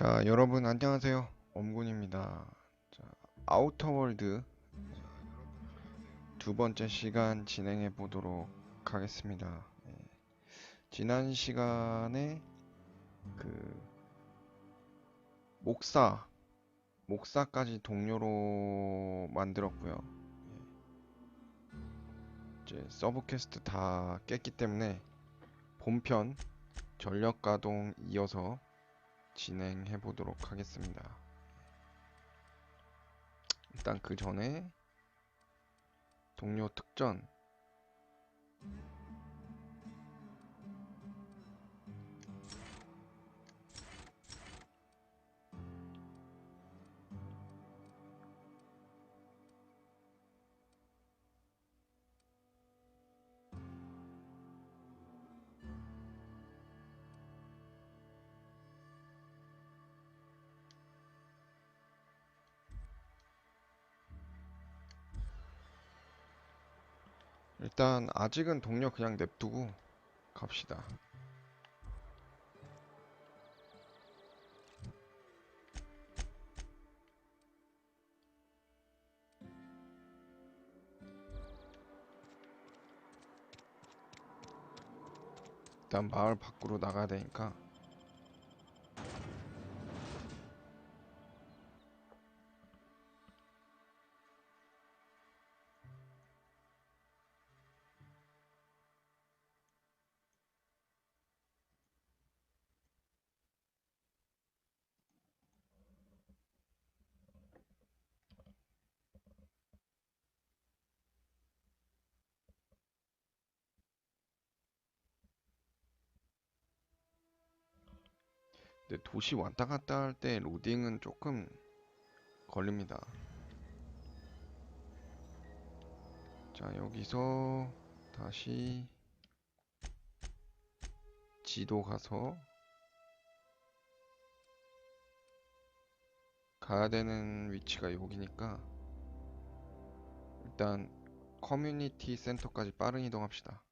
자, 여러분 안녕하세요. 엄군입니다. 자, 아우터월드 두 번째 시간 진행해 보도록 하겠습니다. 지난 시간에 그 목사, 목사까지 동료로 만들었고요. 이제 서브퀘스트 다 깼기 때문에 본편 전력 가동 이어서 진행해 보도록 하겠습니다. 일단 그 전에 동료 특전 일단 아직은 동료 그냥 냅두고 갑시다. 일단 마을 밖으로 나가야 되니까 근데 도시 왔다 갔다 할 때 로딩은 조금 걸립니다. 자, 여기서 다시 지도 가서 가야 되는 위치가 여기니까 일단 커뮤니티 센터까지 빠른 이동합시다.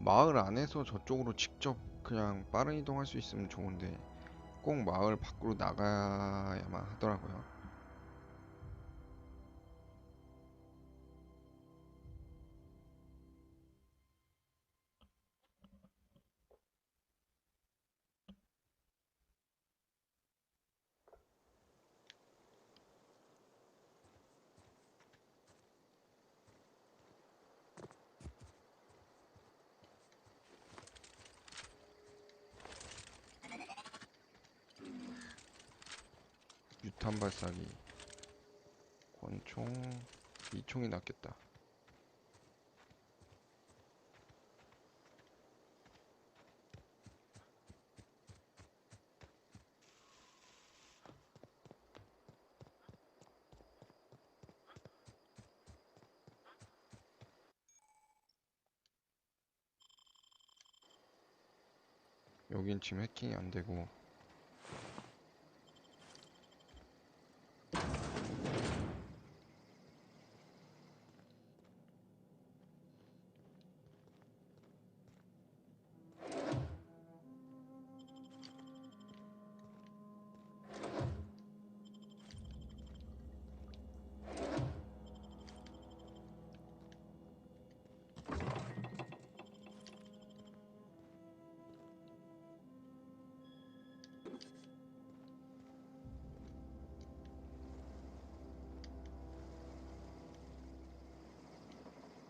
마을 안에서 저쪽으로 직접 그냥 빠른 이동할 수 있으면 좋은데 꼭 마을 밖으로 나가야만 하더라고요. 유탄 발사기, 권총, 이 총이 낫겠다. 여긴 지금 해킹이 안 되고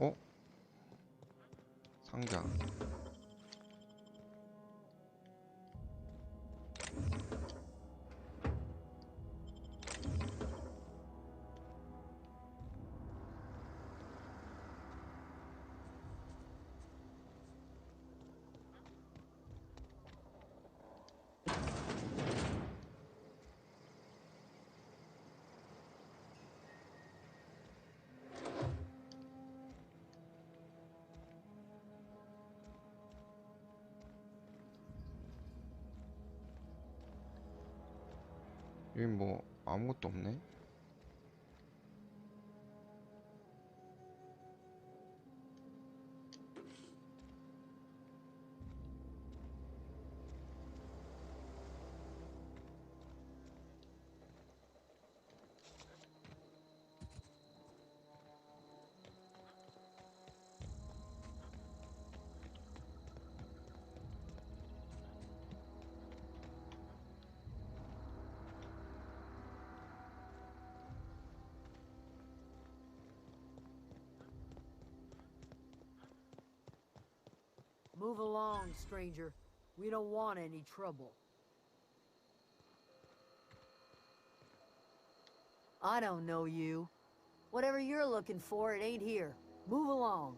어? 상자. 여기 뭐 아무것도 없네? Move along, stranger. We don't want any trouble. I don't know you. Whatever you're looking for, it ain't here. Move along.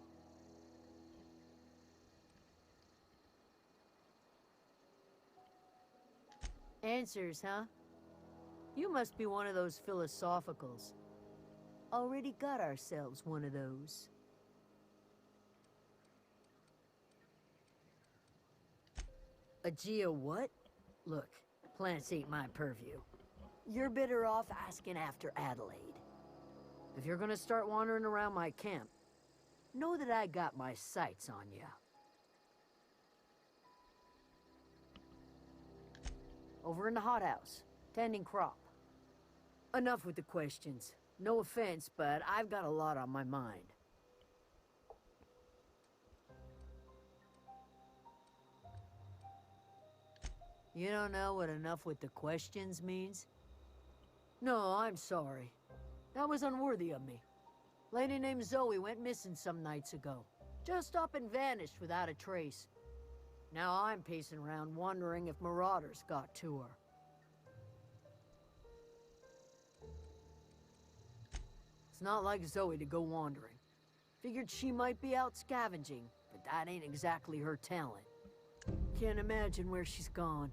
Answers, huh? You must be one of those philosophicals. Already got ourselves one of those. A geo what? Look, plants ain't my purview. You're better off asking after Adelaide. If you're gonna start wandering around my camp, know that I got my sights on you. Over in the hothouse, tending crop. Enough with the questions. No offense, but I've got a lot on my mind. You don't know what enough with the questions means? No, I'm sorry. That was unworthy of me. Lady named Zoe went missing some nights ago. Just up and vanished without a trace. Now I'm pacing around wondering if marauders got to her. It's not like Zoe to go wandering. Figured she might be out scavenging, but that ain't exactly her talent. Can't imagine where she's gone.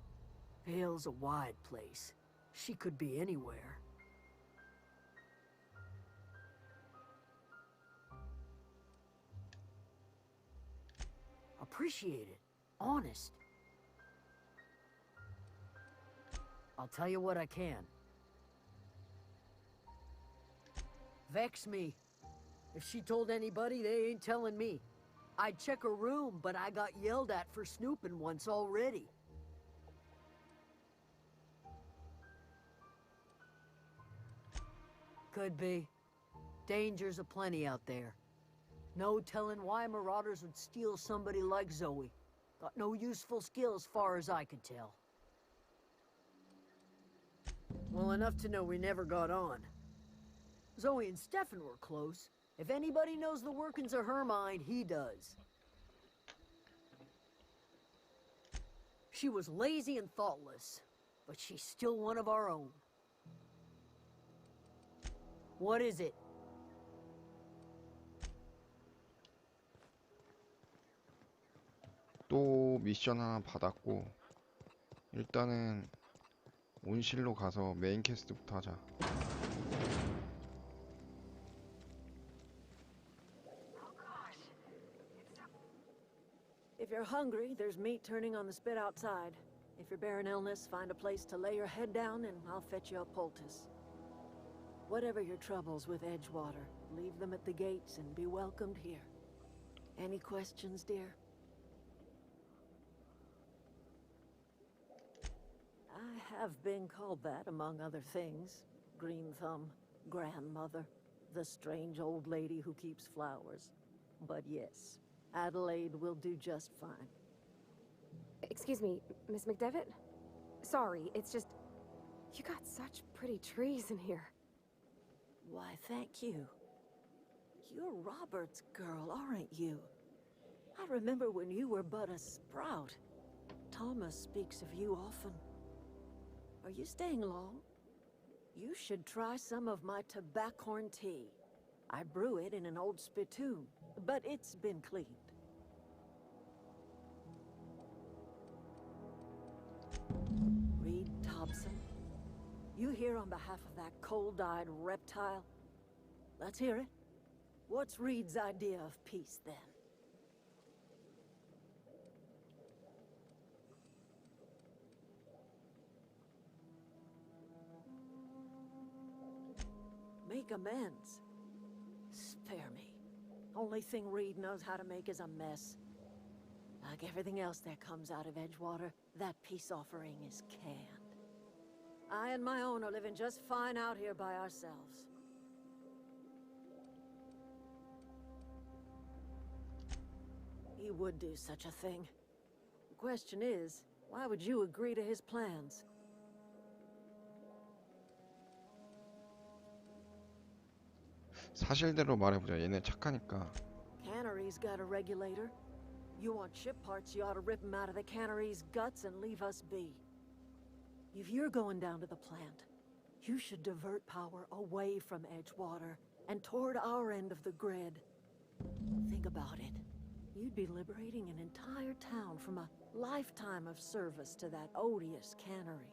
Vale's a wide place. She could be anywhere. Appreciate it. Honest. I'll tell you what I can. Vex me. If she told anybody, they ain't telling me. I'd check her room, but I got yelled at for snooping once already. Could be. Dangers aplenty out there. No telling why marauders would steal somebody like Zoe. Got no useful skills far as I could tell. Well, enough to know we never got on. Zoe and Stefan were close. If anybody knows the workings of her mind, he does. She was lazy and thoughtless, but she's still one of our own. What is it? 또 미션 하나 받았고 일단은 온실로 가서 메인 퀘스트부터 하자. If you're hungry, there's meat turning on the spit outside. If you're bearing illness, find a place to lay your head down and I'll fetch you a poultice. Whatever your troubles with Edgewater, leave them at the gates and be welcomed here. Any questions, dear? I have been called that, among other things. Green Thumb, grandmother, the strange old lady who keeps flowers. But yes, Adelaide will do just fine. Excuse me, Miss McDevitt? Sorry, it's just... You got such pretty trees in here. Why, thank you. You're Robert's girl, aren't you? I remember when you were but a sprout. Thomas speaks of you often. Are you staying long? You should try some of my tobaccorn tea. I brew it in an old spittoon, but it's been cleaned. Reed Thompson? You here on behalf of that cold-eyed reptile? Let's hear it. What's Reed's idea of peace, then? Make amends. Spare me. Only thing Reed knows how to make is a mess. Like everything else that comes out of Edgewater, that peace offering is canned. I and my own are living just fine out here by ourselves. He would do such a thing. The question is, why would you agree to his plans? 사실대로 말해보자. 얘네 착하니까. Cannery's got a regulator. You want ship parts, you ought to rip them out of the cannery's guts and leave us be. If you're going down to the plant, you should divert power away from Edgewater and toward our end of the grid. Think about it. You'd be liberating an entire town from a lifetime of service to that odious cannery.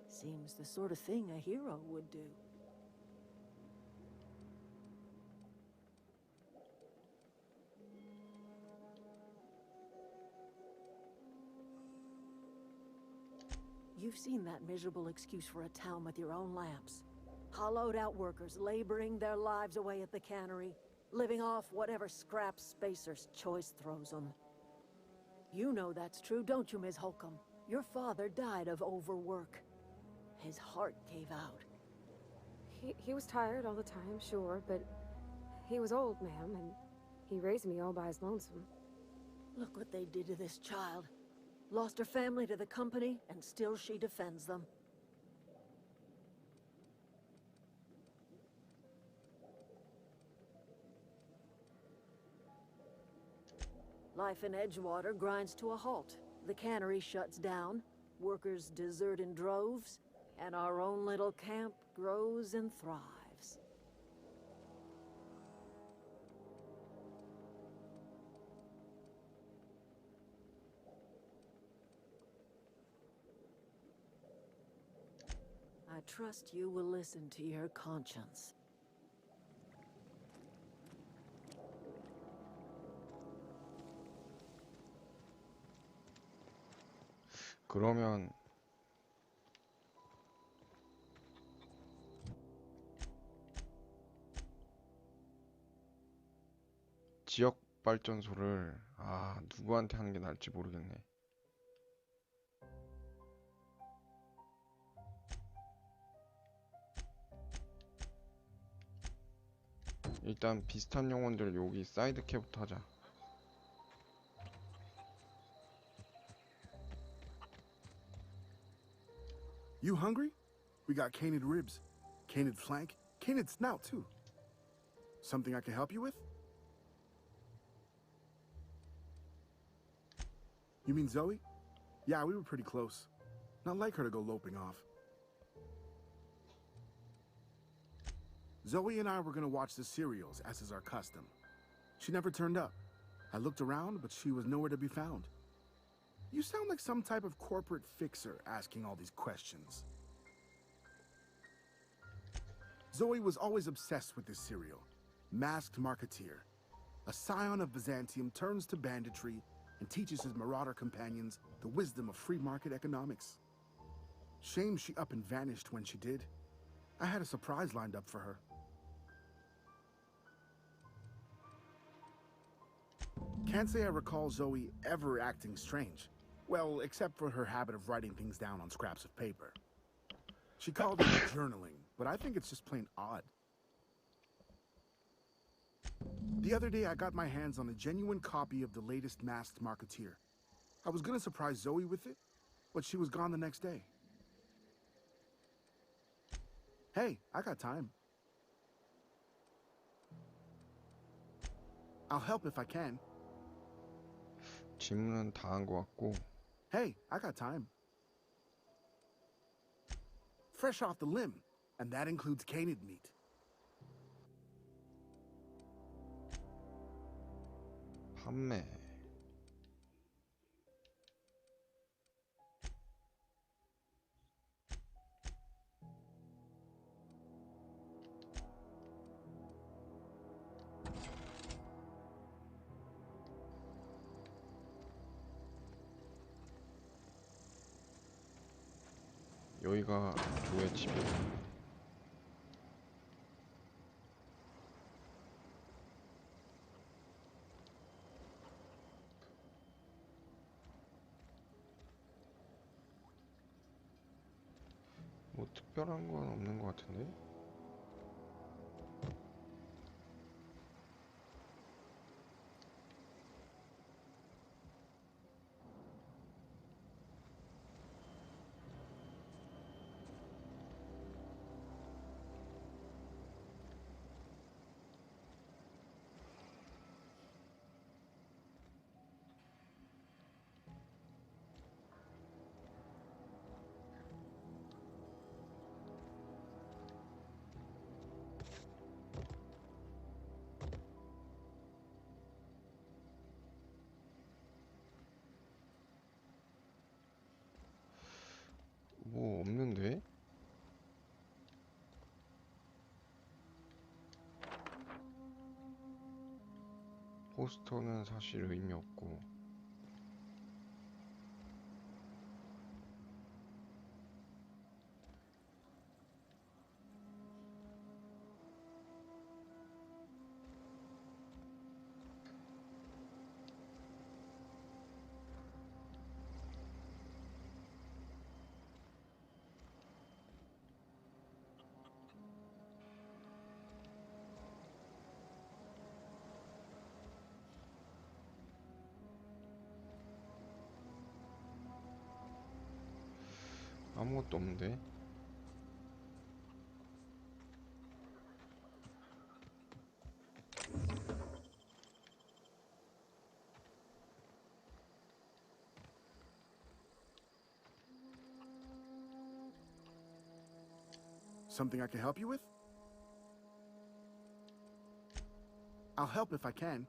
Seems the sort of thing a hero would do. You've seen that miserable excuse for a town with your own lamps. Hollowed out workers laboring their lives away at the cannery, living off whatever scrap Spacer's choice throws them. You know that's true, don't you, Ms. Holcomb? Your father died of overwork. His heart gave out. He was tired all the time, sure, but he was old, ma'am, and he raised me all by his lonesome. Look what they did to this child. Lost her family to the company, and still she defends them. Life in Edgewater grinds to a halt. The cannery shuts down, workers desert in droves, and our own little camp grows and thrives. I trust you will listen to your conscience. 그러면 지역 발전소를 누구한테 하는 게 나을지 모르겠네. 일단 비슷한 영혼들 여기 사이드 캐부터 하자. You hungry? We got canid ribs, canid flank, canid snout too. Something I can help you with? You mean Zoe? Yeah, we were pretty close. Not like her to go loping off. Zoe and I were gonna watch the serials, as is our custom. She never turned up. I looked around, but she was nowhere to be found. You sound like some type of corporate fixer asking all these questions. Zoe was always obsessed with this serial. Masked Marketeer. A scion of Byzantium turns to banditry and teaches his marauder companions the wisdom of free market economics. Shame she up and vanished when she did. I had a surprise lined up for her. Can't say I recall Zoe ever acting strange. Well, except for her habit of writing things down on scraps of paper. She called it journaling, but I think it's just plain odd. The other day I got my hands on a genuine copy of the latest Masked Marketeer. I was gonna surprise Zoe with it, but she was gone the next day. Hey, I got time. I'll help if I can. 질문은 다 한 것 같고. Hey, I got time. Fresh off the limb, and that includes canid meat. 판매. 여기가 조의 집이야. 뭐 특별한 건 없는 것 같은데? 포스터는 사실 의미 없고. 아무것도 없는데. Something I can help you with? I'll help if I can.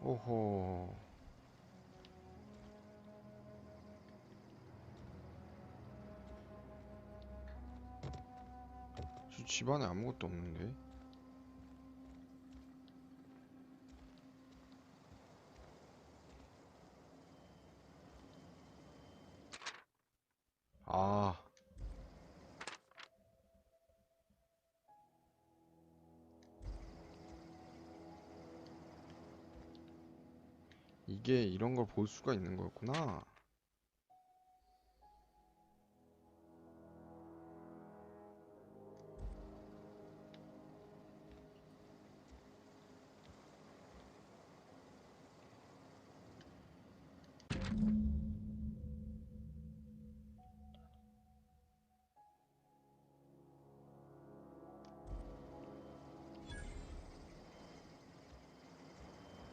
오호. 집안에 아무것도 없는데. 아. 이게 이런 걸 볼 수가 있는 거였구나.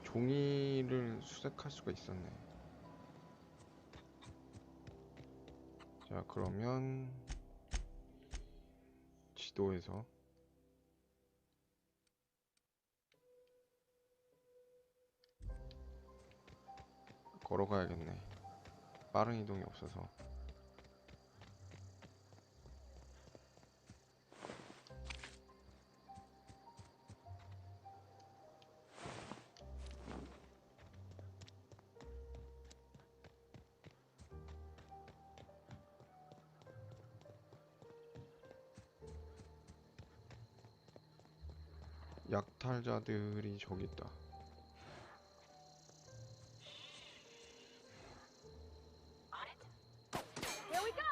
종이를 수색할 수가 있었네. 자, 그러면 지도에서 걸어가야겠네. 빠른 이동이 없어서. 약탈자들이 저기 있다. Here we go!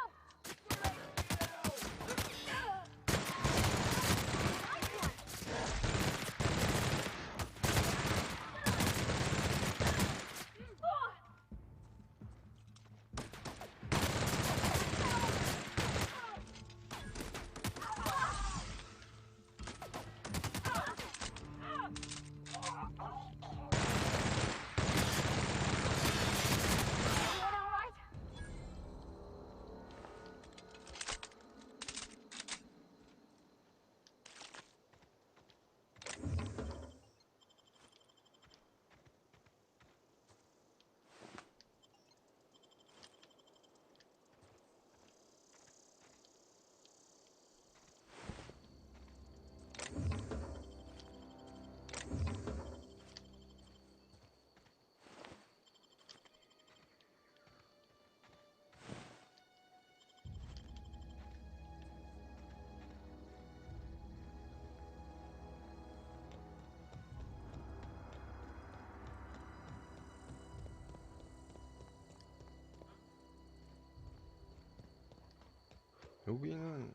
여기는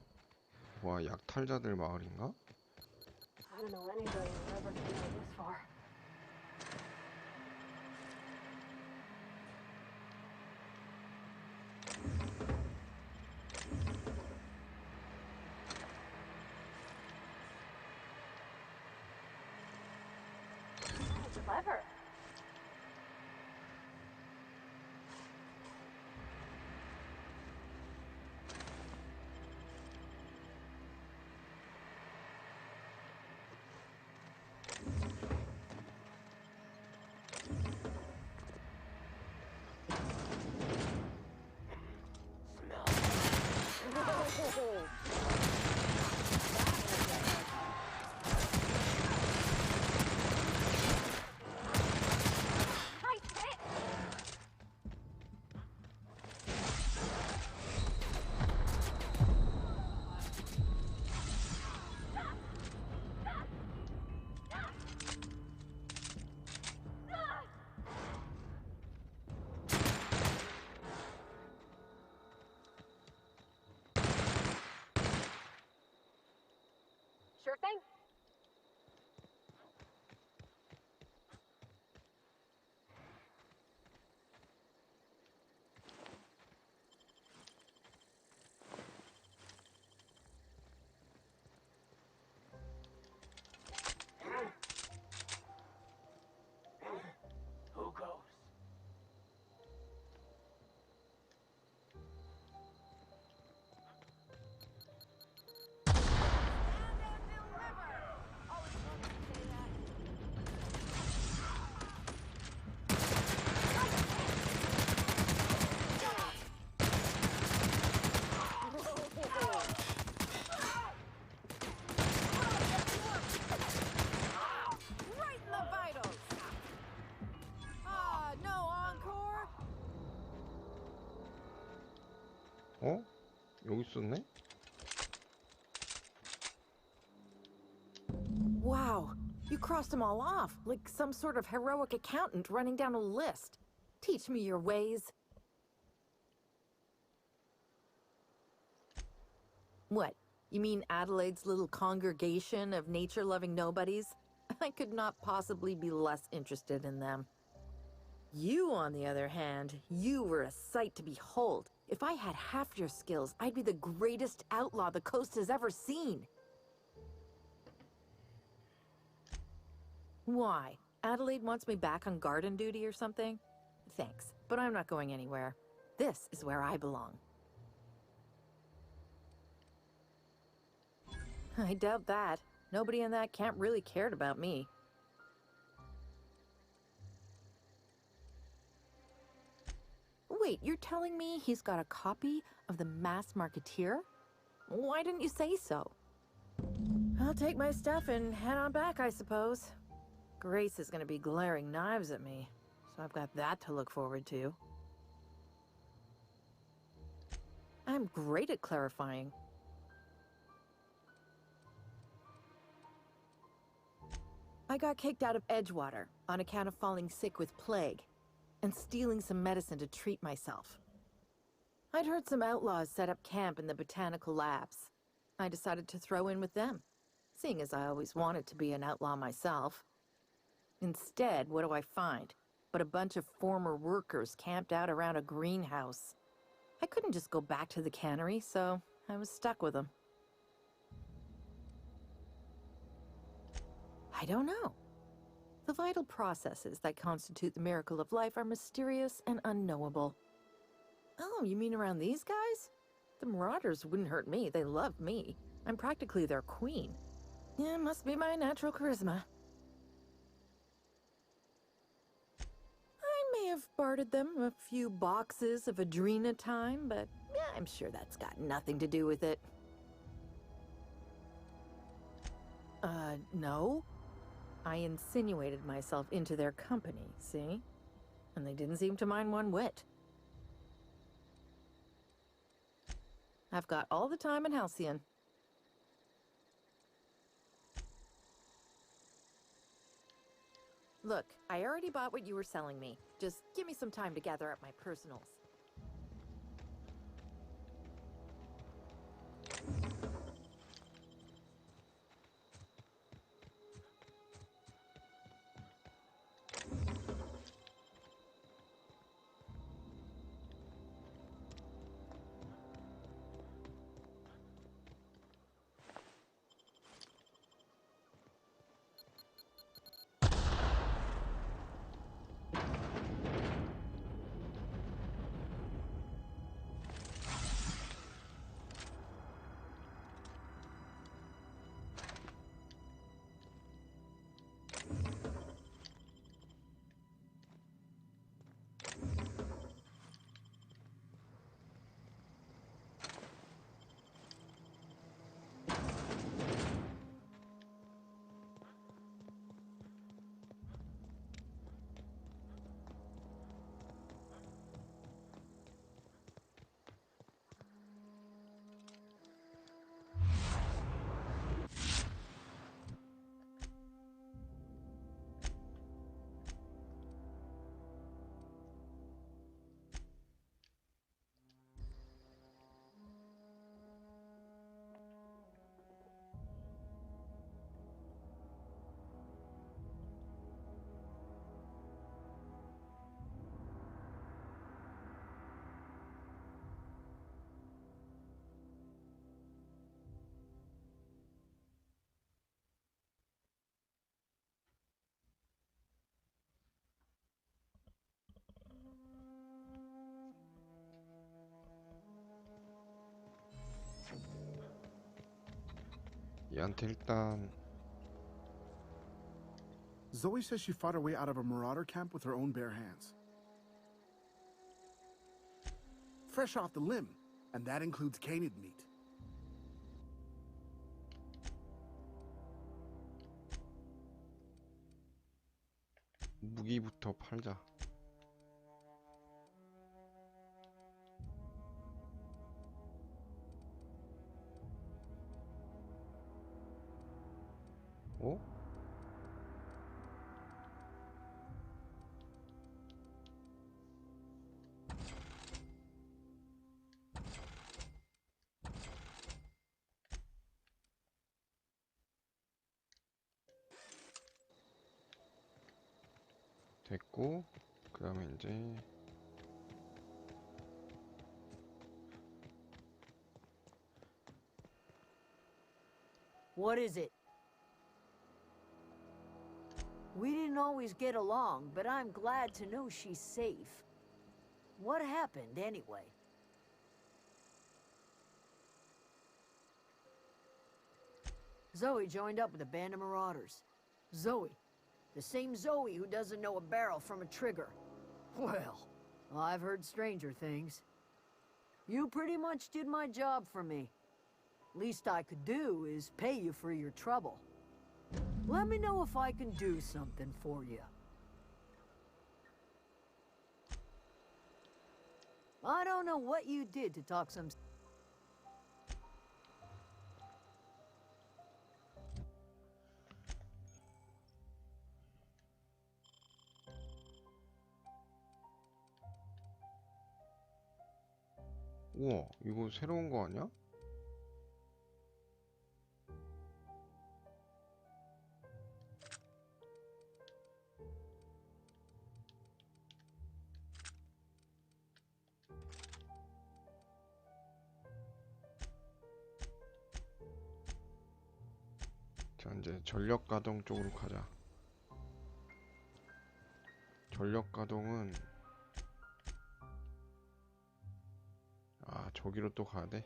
와, 약탈자들 마을인가? I don't know anybody who ever came this far. Clever. Thanks. Who goes? Right in the vitals! Ah, no encore? 어? 여기 있었네? Wow, you crossed them all off, like some sort of heroic accountant running down a list. Teach me your ways. What? You mean Adelaide's little congregation of nature-loving nobodies? I could not possibly be less interested in them. You, on the other hand, you were a sight to behold. If I had half your skills, I'd be the greatest outlaw the coast has ever seen. Why? Adelaide wants me back on garden duty or something? Thanks, but I'm not going anywhere. This is where I belong. I doubt that. Nobody in that camp really cared about me. Wait, you're telling me he's got a copy of The Masked Marketeer? Why didn't you say so? I'll take my stuff and head on back, I suppose. Grace is gonna be glaring knives at me, so I've got that to look forward to. I'm great at clarifying. I got kicked out of Edgewater on account of falling sick with plague and stealing some medicine to treat myself. I'd heard some outlaws set up camp in the botanical labs. I decided to throw in with them, seeing as I always wanted to be an outlaw myself. Instead, what do I find but a bunch of former workers camped out around a greenhouse? I couldn't just go back to the cannery, so I was stuck with them. I don't know. The vital processes that constitute the miracle of life are mysterious and unknowable. Oh, you mean around these guys? The Marauders wouldn't hurt me. They love me. I'm practically their queen. Yeah, must be my natural charisma. I may have bartered them a few boxes of Adrena time, but yeah, I'm sure that's got nothing to do with it. No. I insinuated myself into their company, see? And they didn't seem to mind one whit. I've got all the time in Halcyon. Look, I already bought what you were selling me. Just give me some time to gather up my personals. 얘한테 일단 Zoe says she fought her way out of a marauder camp with her own bare hands. Fresh off the limb, and that includes canid meat. 무기부터 팔자. 어? 됐고, 그 다음에 이제 What is it? We didn't always get along, but I'm glad to know she's safe. What happened, anyway? Zoe joined up with a band of marauders. Zoe. The same Zoe who doesn't know a barrel from a trigger. Well, I've heard stranger things. You pretty much did my job for me. Least I could do is pay you for your trouble. Let me know if I can do something for you. I don't know what you did to talk some... 우와, 이거 새로운 거 아니야? 자, 이제 전력 가동 쪽으로 가자. 전력 가동은 저기로 또 가야 돼?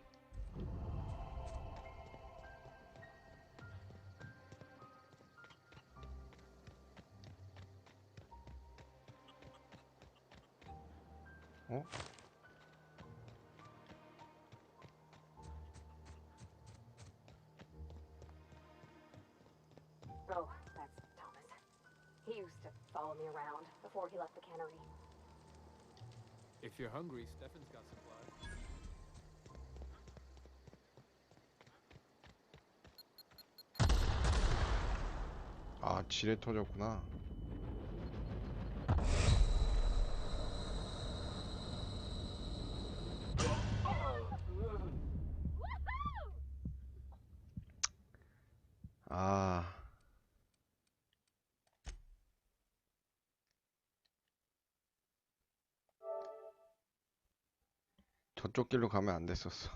어? Oh, that's Thomas. He used to follow me around before he left the cannery. If you're hungry, Stefan's got supplies. 지뢰 터졌구나. 저쪽 길로 가면 안 됐었어.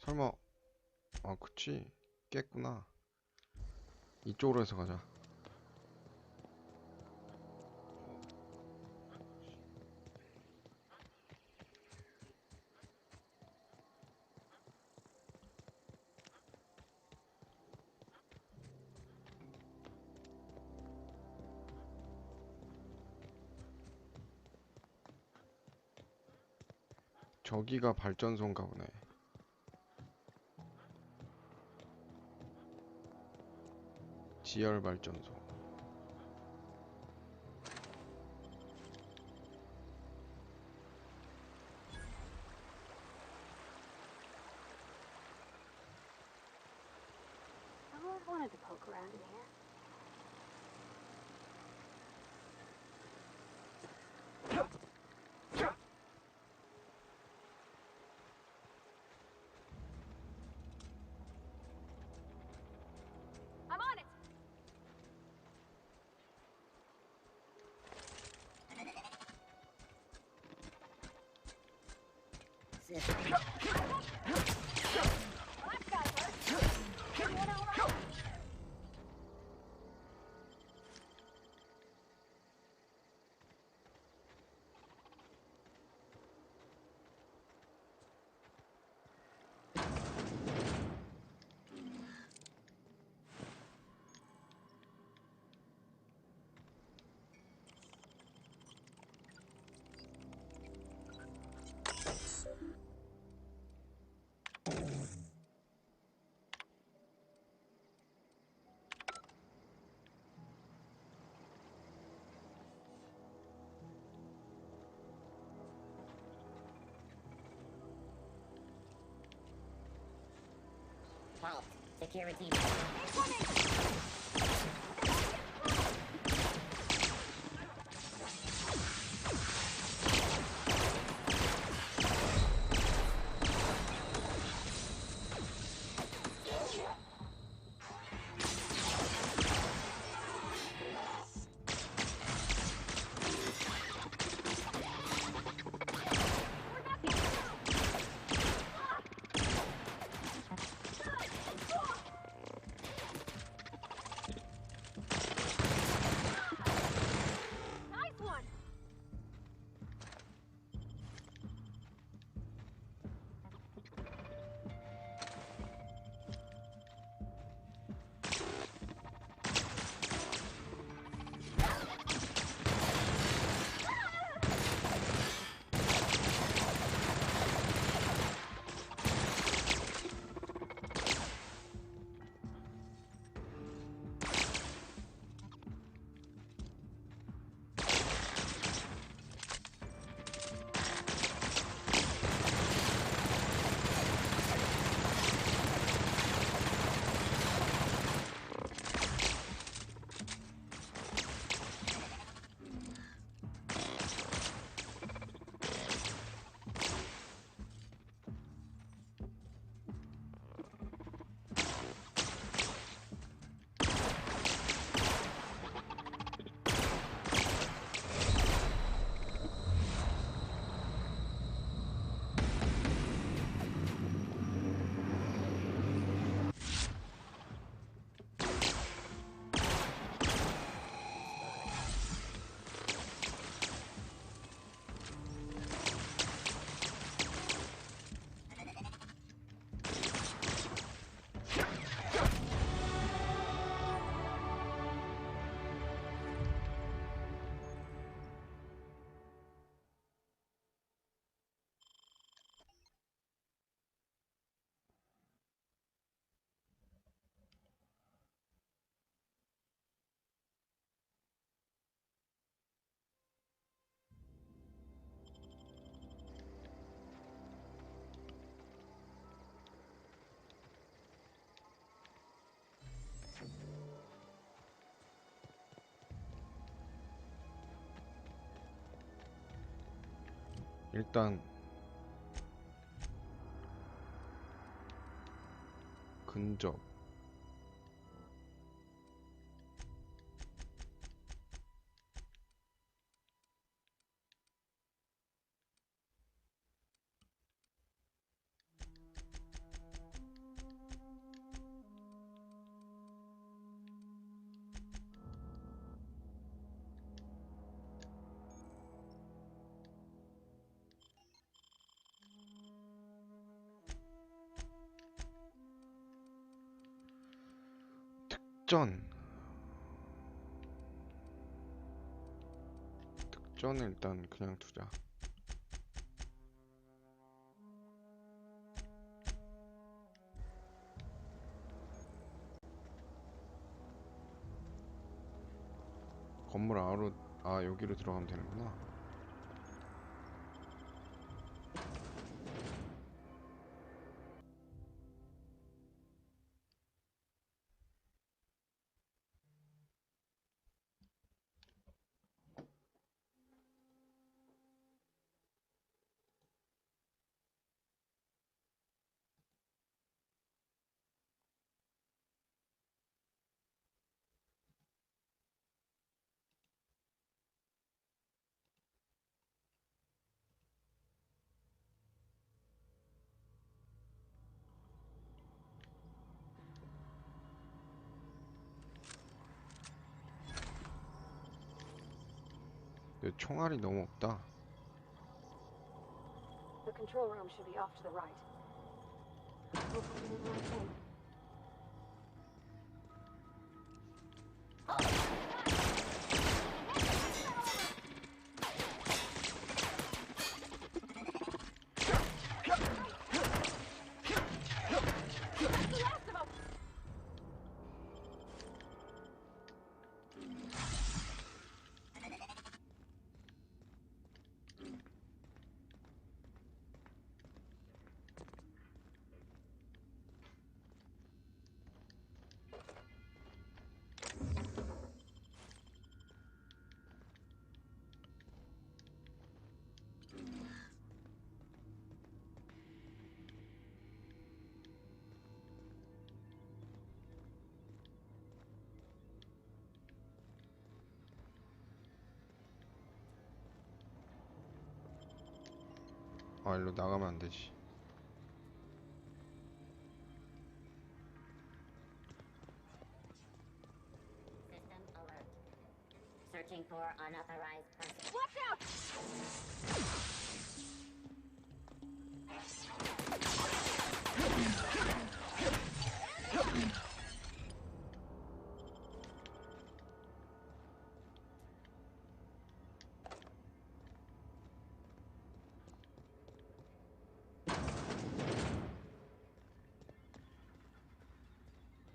설마 그치, 깼구나. 이쪽으로 해서 가자. 저기가 발전소인가 보네. 지열 발전소. I've always wanted to poke around in here. system. Halt. Security. 일단 근접 전 득전은 일단 그냥 두자. 건물 안으로 여기로 들어가면 되는구나. 근데 총알이 너무 없다. The control room should be off to the right. Hope we're doing the right thing. 아, 일로 나가면 안 되지. System alert. Searching for unauthorized person. Watch out!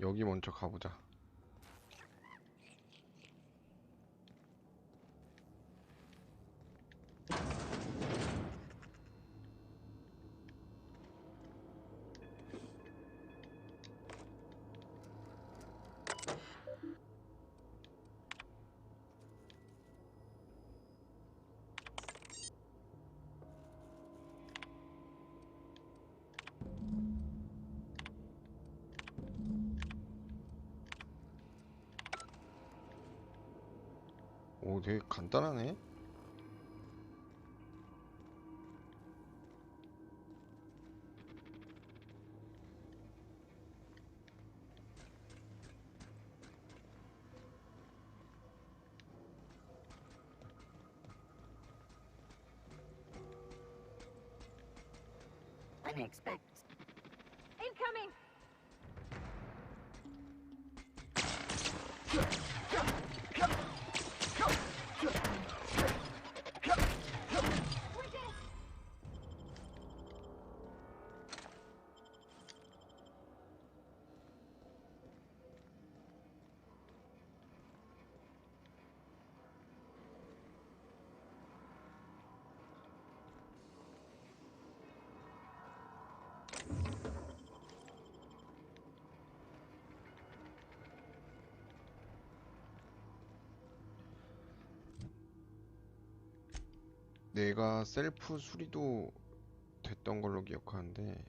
여기 먼저 가보자. 오, 되게 간단하네. Unexpected. Incoming! 내가 셀프 수리도 됐던 걸로 기억하는데,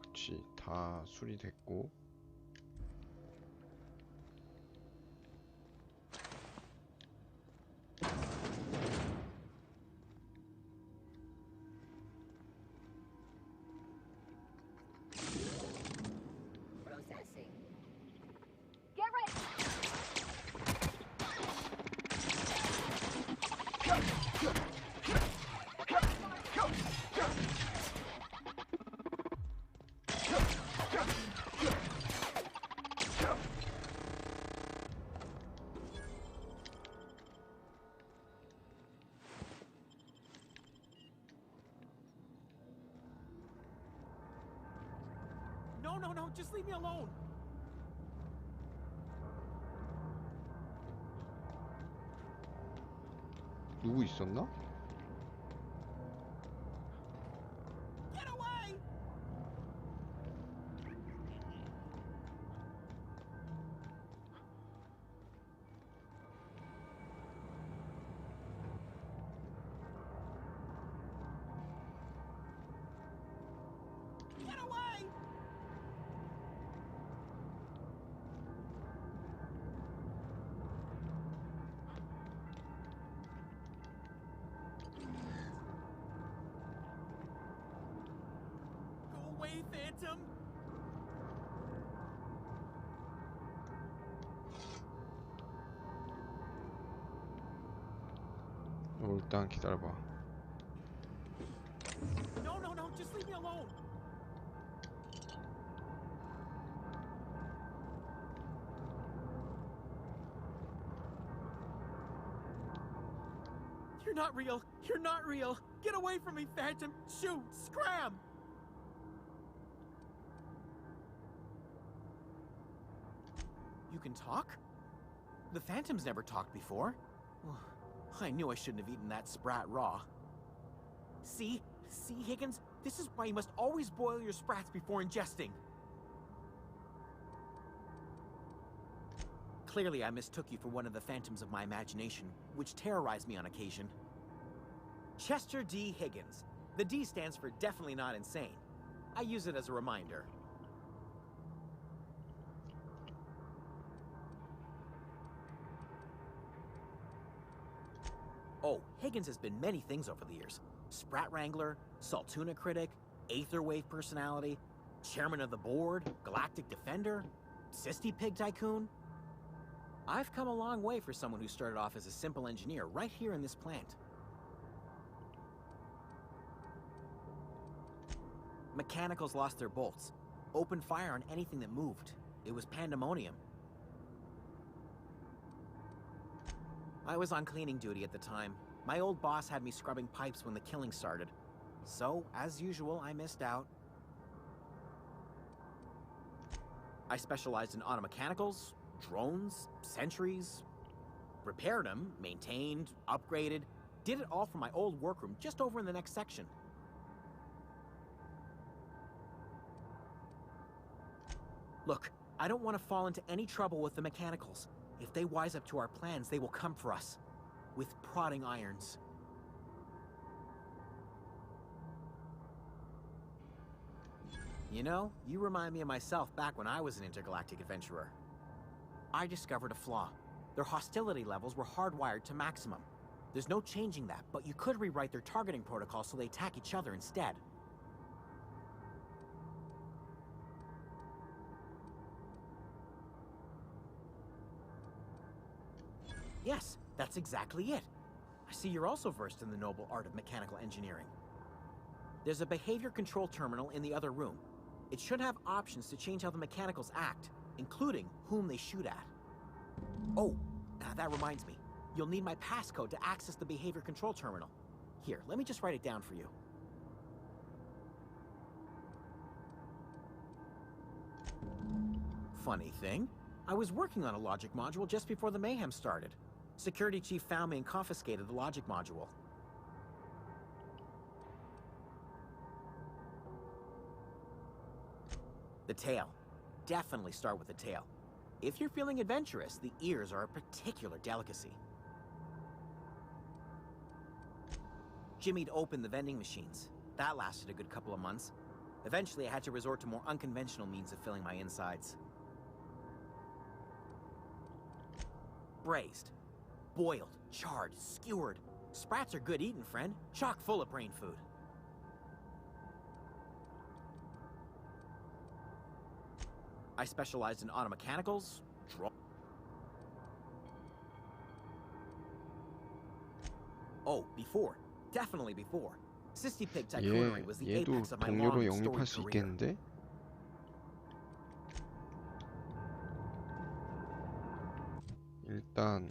그치, 다 수리됐고. Processing. Get ready! No, no, no, just leave me alone. 누구 있었나? Get away! Get away! Go away, Phantom! 일단 기다려봐. No, no, no, just leave me alone. You're not real. You're not real. Get away from me, Phantom. Shoot, scram. You can talk? The Phantom's never talked before. I knew I shouldn't have eaten that sprat raw. See? See, Higgins? This is why you must always boil your sprats before ingesting. Clearly, I mistook you for one of the phantoms of my imagination, which terrorized me on occasion. Chester D. Higgins. The D stands for definitely not insane. I use it as a reminder. Oh, Higgins has been many things over the years. Sprat Wrangler, Saltuna Critic, Aetherwave Personality, Chairman of the Board, Galactic Defender, Sisty Pig Tycoon. I've come a long way for someone who started off as a simple engineer right here in this plant. Mechanicals lost their bolts. Opened fire on anything that moved. It was pandemonium. I was on cleaning duty at the time. My old boss had me scrubbing pipes when the killing started. So, as usual, I missed out. I specialized in automechanicals, drones, sentries. Repaired them, maintained, upgraded. Did it all from my old workroom just over in the next section. Look, I don't want to fall into any trouble with the mechanicals. If they wise up to our plans, they will come for us. With prodding irons. You know, you remind me of myself back when I was an intergalactic adventurer. I discovered a flaw. Their hostility levels were hardwired to maximum. There's no changing that, but you could rewrite their targeting protocol so they attack each other instead. Yes, that's exactly it. I see you're also versed in the noble art of mechanical engineering. There's a behavior control terminal in the other room. It should have options to change how the mechanicals act, including whom they shoot at. Oh, that reminds me. You'll need my passcode to access the behavior control terminal. Here, let me just write it down for you. Funny thing, I was working on a logic module just before the mayhem started. Security chief found me and confiscated the logic module. The tail. Definitely start with the tail. If you're feeling adventurous, the ears are a particular delicacy. Jimmy'd opened the vending machines. That lasted a good couple of months. Eventually, I had to resort to more unconventional means of filling my insides. Braised. Boiled, charred, skewered. Sprats are good eating, friend. Chock full of brain food. I specialized in automechanicals, before. Definitely before. Sisty Pig Tycoonery was the 얘도 apex of my 동료로 long 영입할 storied 수 career. 있겠는데? 일단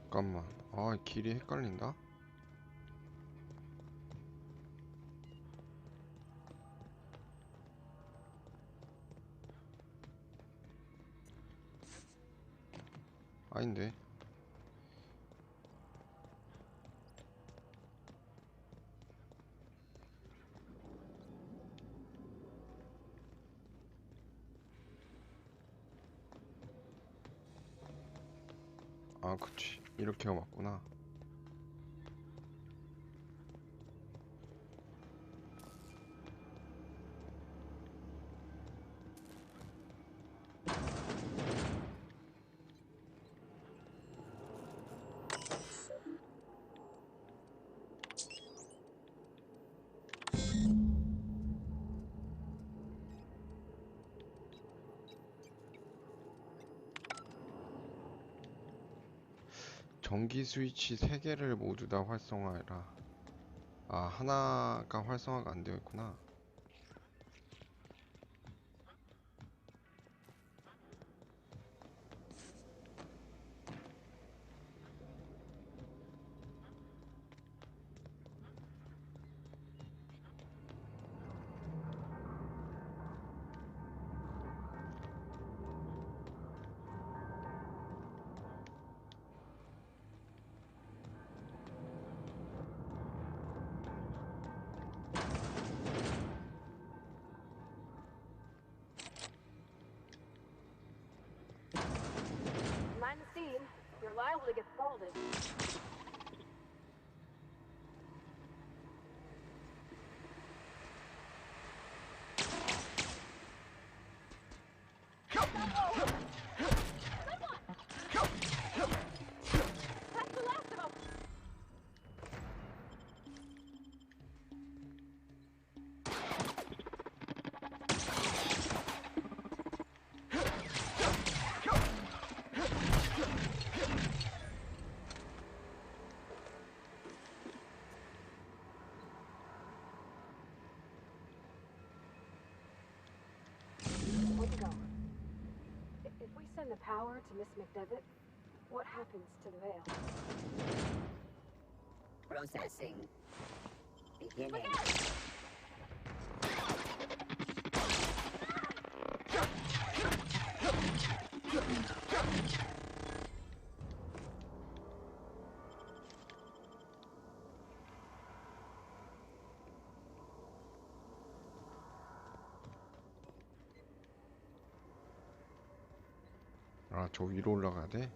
잠깐만. 아, 길이 헷갈린다. 아닌데. 아, 그치. 이렇게가 맞구나. 전기 스위치 3개를 모두 다 활성화해라. 아, 하나가 활성화가 안 되어 있구나. Mind the scene. You're liable to get scalded. That's the last of 'em. Where'd you go? If we send the power to Miss McDevitt, what happens to the veil? Processing. Beginning. 아, 저 위로 올라가야 돼?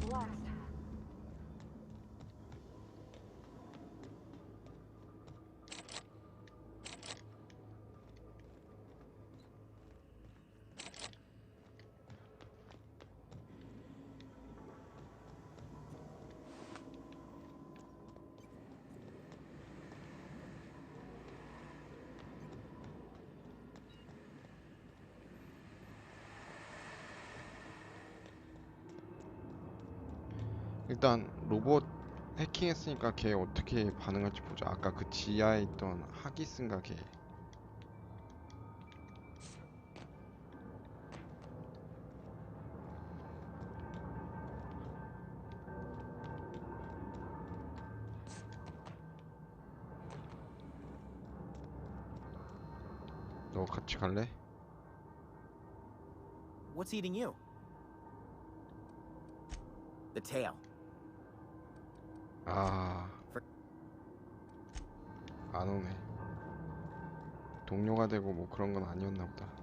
Blast. 일단 로봇 해킹했으니까 걔 어떻게 반응할지 보자. 아까 그 지하에 있던 하기스인가 걔. 너 같이 갈래? What's eating you? The tail. 아, 안 오네. 동료가 되고 뭐 그런 건 아니었나 보다.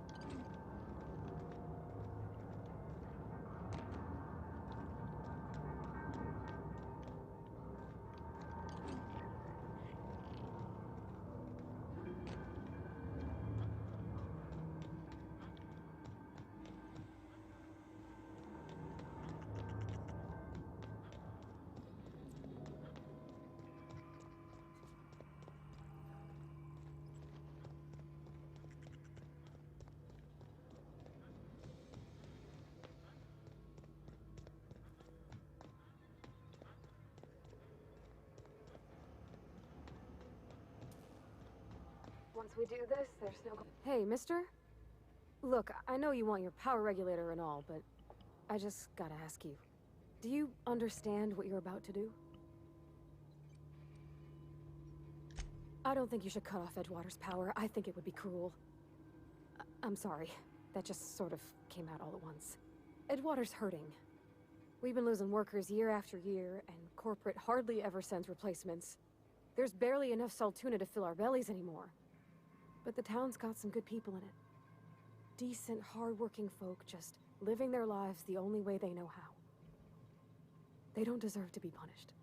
once we do this, there's no... Hey, mister? Look, I know you want your power regulator and all, but I just gotta ask you. Do you understand what you're about to do? I don't think you should cut off Edgewater's power. I think it would be cruel. I'm sorry. That just sort of came out all at once. Edgewater's hurting. We've been losing workers year after year, and corporate hardly ever sends replacements. There's barely enough Saltuna to fill our bellies anymore. But the town's got some good people in it. Decent, hard-working folk just living their lives the only way they know how. They don't deserve to be punished.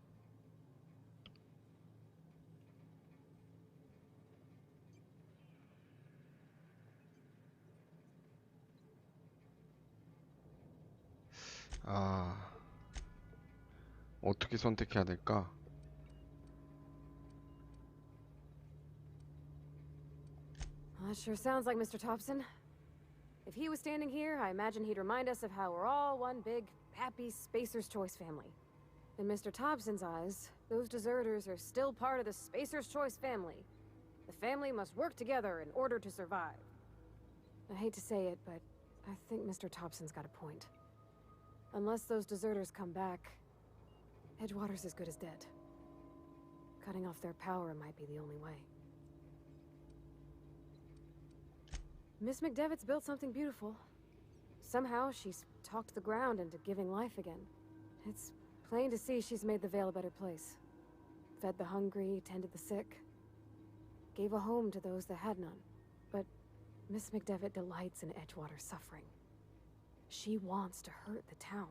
아, 어떻게 선택해야 될까? That sure sounds like Mr. Thompson. If he was standing here, I imagine he'd remind us of how we're all one big, happy Spacer's Choice family. In Mr. Thompson's eyes, those deserters are still part of the Spacer's Choice family. The family must work together in order to survive. I hate to say it, but I think Mr. Thompson's got a point. Unless those deserters come back, Edgewater's as good as dead. Cutting off their power might be the only way. Miss McDevitt's built something beautiful. Somehow, she's talked the ground into giving life again. It's plain to see she's made the Vale a better place. Fed the hungry, tended the sick. Gave a home to those that had none. But Miss McDevitt delights in Edgewater's suffering. She wants to hurt the town.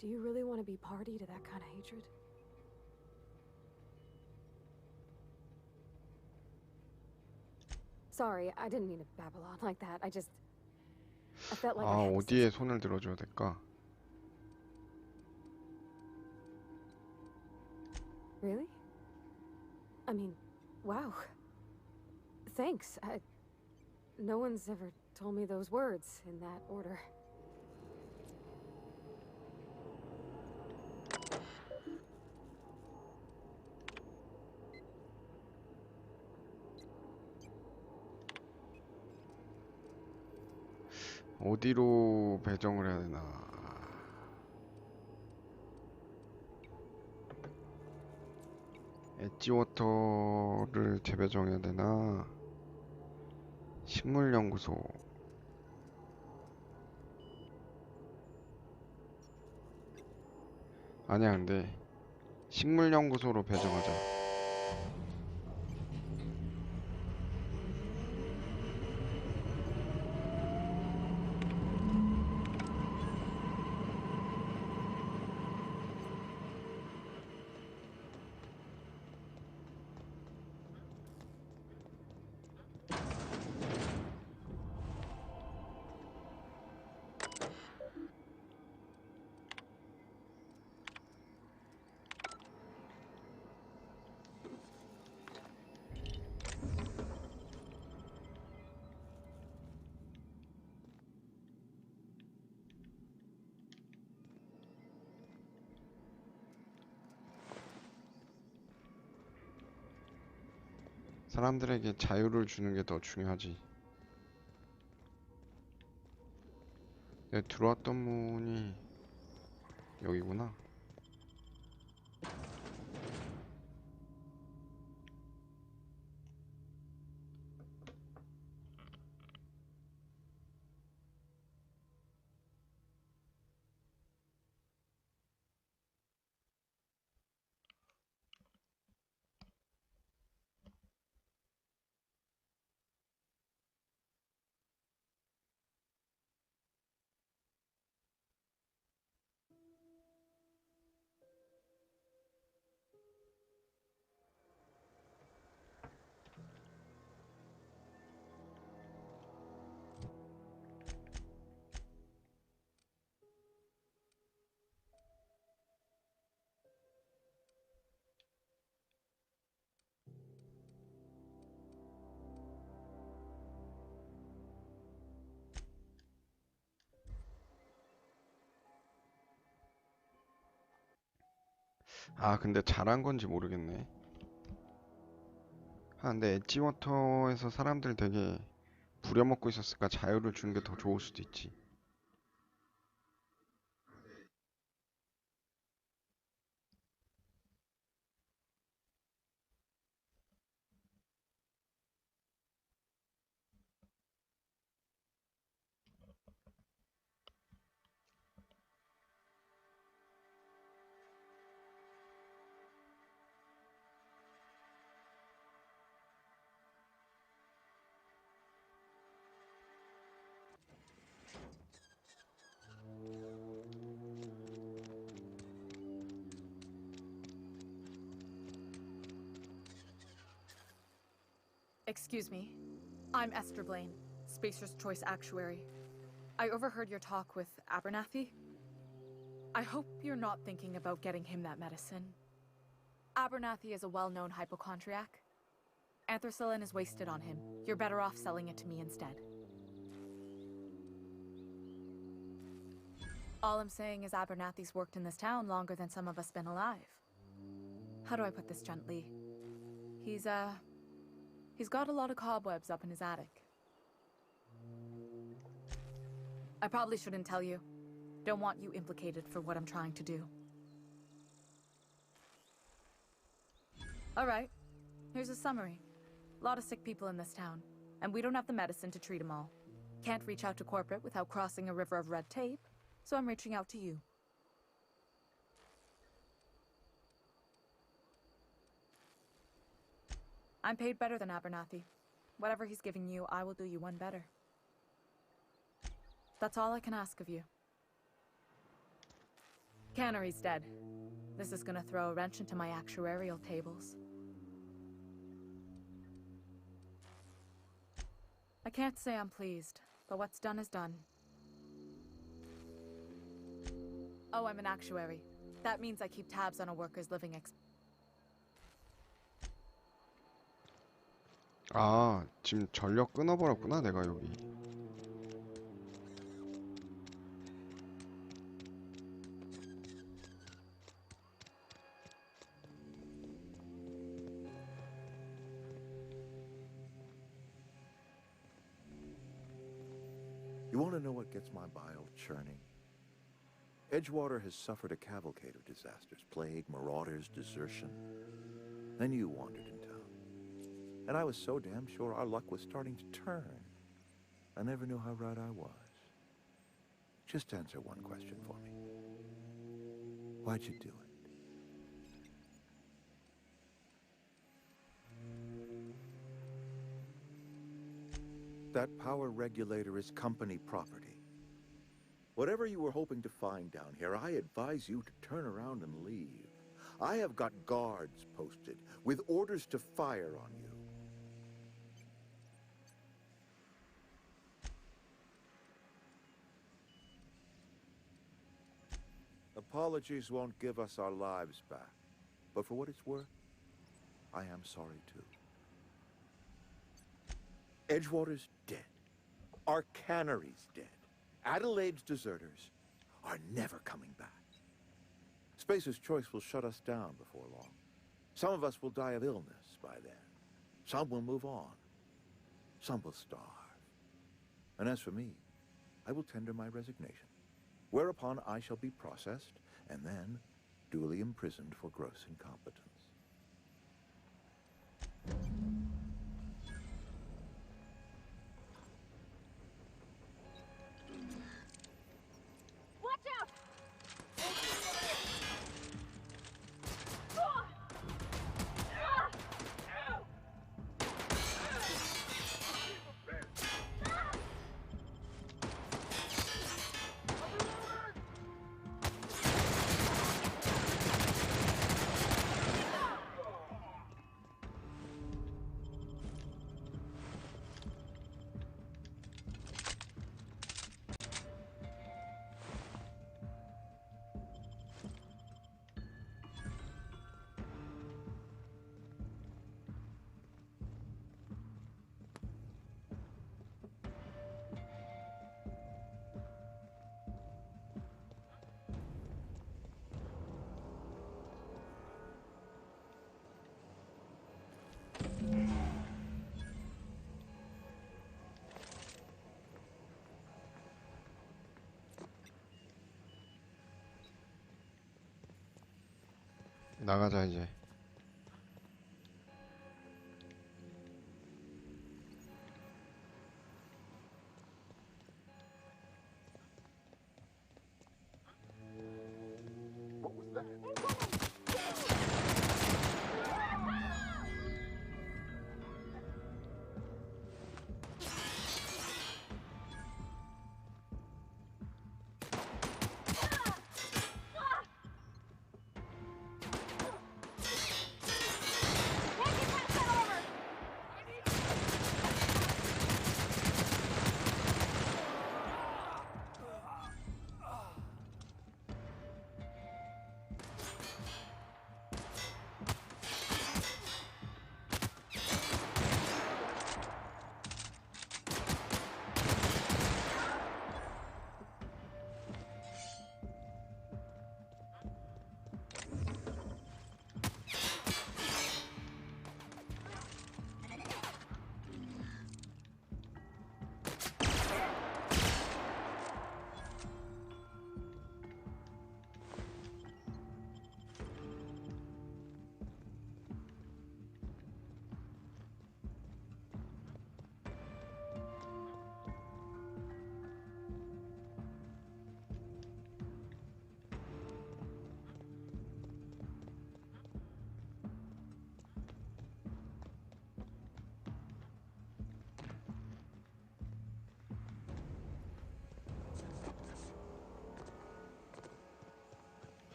Do you really want to be party to that kind of hatred? Sorry, I didn't mean to babble on like that. I felt like I 아, had to say 어디에 something. 손을 들어줘야 될까? Really? I mean, wow. Thanks. No one's ever told me those words in that order. 어디로 배정을 해야 되나? 엣지워터를 재배정해야 되나? 식물연구소. 아니야, 근데 식물연구소로 배정하자. 사람들에게 자유를 주는 게 더 중요하지. 내가 들어왔던 문이 여기구나. 아, 근데 잘한 건지 모르겠네. 아, 근데 엣지워터에서 사람들 되게 부려먹고 있었으니까 자유를 주는 게 더 좋을 수도 있지. Excuse me. I'm Esther Blaine, Spacer's Choice Actuary. I overheard your talk with Abernathy. I hope you're not thinking about getting him that medicine. Abernathy is a well-known hypochondriac. Anthracillin is wasted on him. You're better off selling it to me instead. All I'm saying is Abernathy's worked in this town longer than some of us been alive. How do I put this gently? He's got a lot of cobwebs up in his attic. I probably shouldn't tell you. Don't want you implicated for what I'm trying to do. All right, here's a summary. A lot of sick people in this town, and we don't have the medicine to treat them all. Can't reach out to corporate without crossing a river of red tape, so I'm reaching out to you. I'm paid better than Abernathy. Whatever he's giving you, I will do you one better. That's all I can ask of you. Cannery's dead. This is gonna throw a wrench into my actuarial tables. I can't say I'm pleased, but what's done is done. Oh, I'm an actuary. That means I keep tabs on a worker's living 아, 지금 전력 끊어버렸구나, 내가 여기. You want to know what gets my bile churning? Edgewater has suffered a cavalcade of disasters, plague, marauders, desertion. Then you wandered in town. And I was so damn sure our luck was starting to turn. I never knew how right I was. Just answer one question for me. Why'd you do it? That power regulator is company property. Whatever you were hoping to find down here, I advise you to turn around and leave. I have got guards posted with orders to fire on you. Apologies won't give us our lives back. But for what it's worth, I am sorry too. Edgewater's dead. Our cannery's dead. Adelaide's deserters are never coming back. Spacer's Choice will shut us down before long. Some of us will die of illness by then. Some will move on. Some will starve. And as for me, I will tender my resignation, whereupon I shall be processed and then duly imprisoned for gross incompetence. 나가자 이제.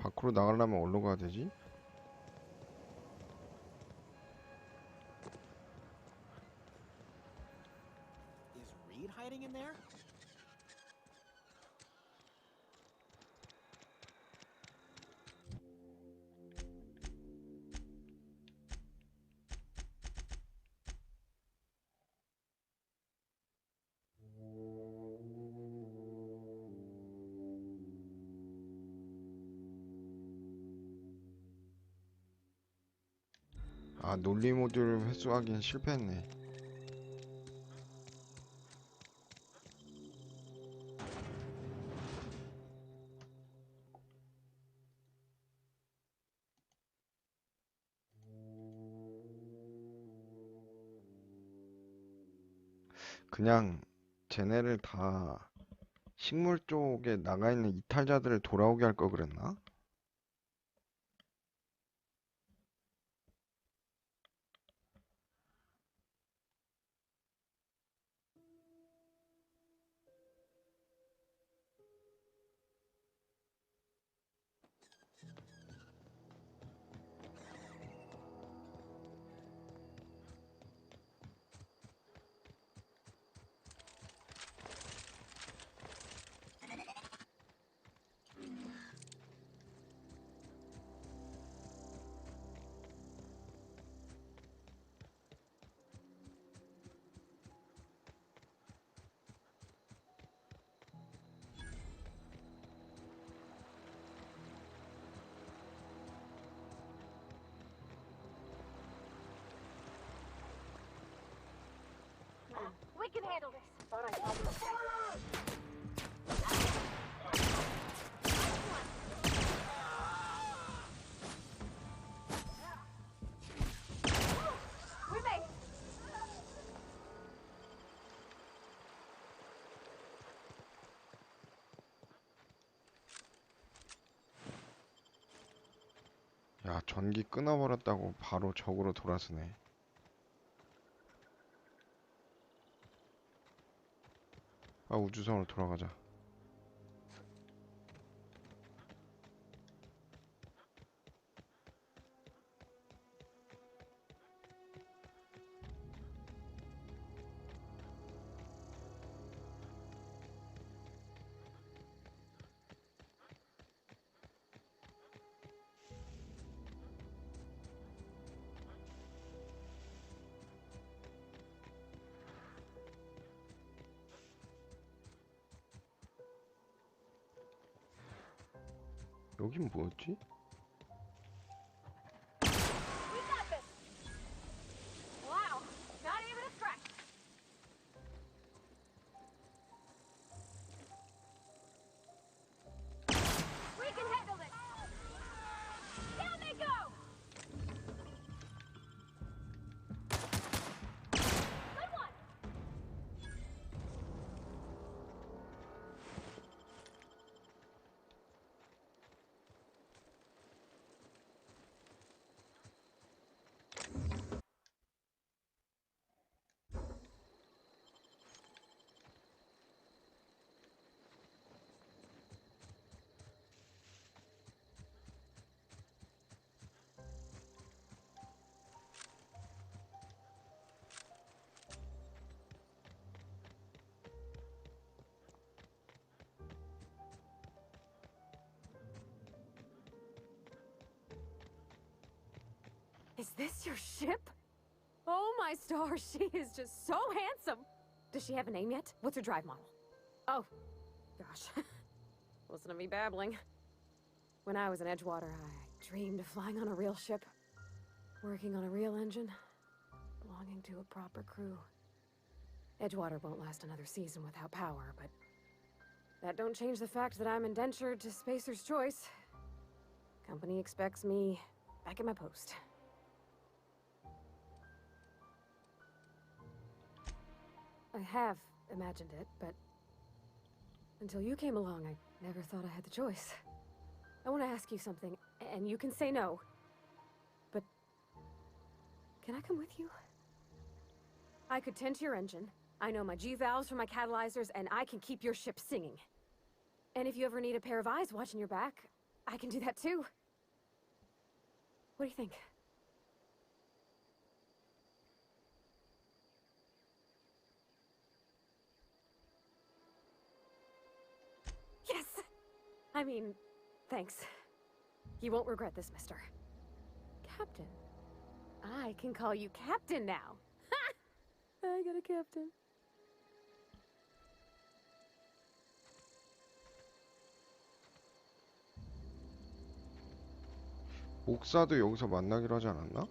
밖으로 나가려면 어디로 가야 되지? Is Reed hiding in there? 아, 논리 모듈 회수하긴 실패했네. 그냥 쟤네를 다 식물 쪽에 나가 있는 이탈자들을 돌아오게 할 걸 그랬나? We can handle this. We made it. 야, 전기 끊어버렸다고 바로 적으로 돌아서네. 아, 우주선으로 돌아가자. 여긴 뭐였지? We got this. Wow, not even a scratch. We can handle this. Down they go. this your ship? Oh my stars, she is just so handsome! Does she have a name yet? What's her drive model? Oh, gosh. Listen to me babbling. When I was in Edgewater, I dreamed of flying on a real ship, working on a real engine, belonging to a proper crew. Edgewater won't last another season without power, but that don't change the fact that I'm indentured to Spacer's Choice. Company expects me back at my post. I have imagined it, but until you came along, I never thought I had the choice. I want to ask you something, and you can say no. But can I come with you? I could tend to your engine. I know my G-valves for my catalyzers, and I can keep your ship singing. And if you ever need a pair of eyes watching your back, I can do that too. What do you think? Yes! I mean, thanks. You won't regret this, mister. Captain. I can call you Captain now. Ha! I got a captain. 목사도 여기서 만나기로 하지 않았나?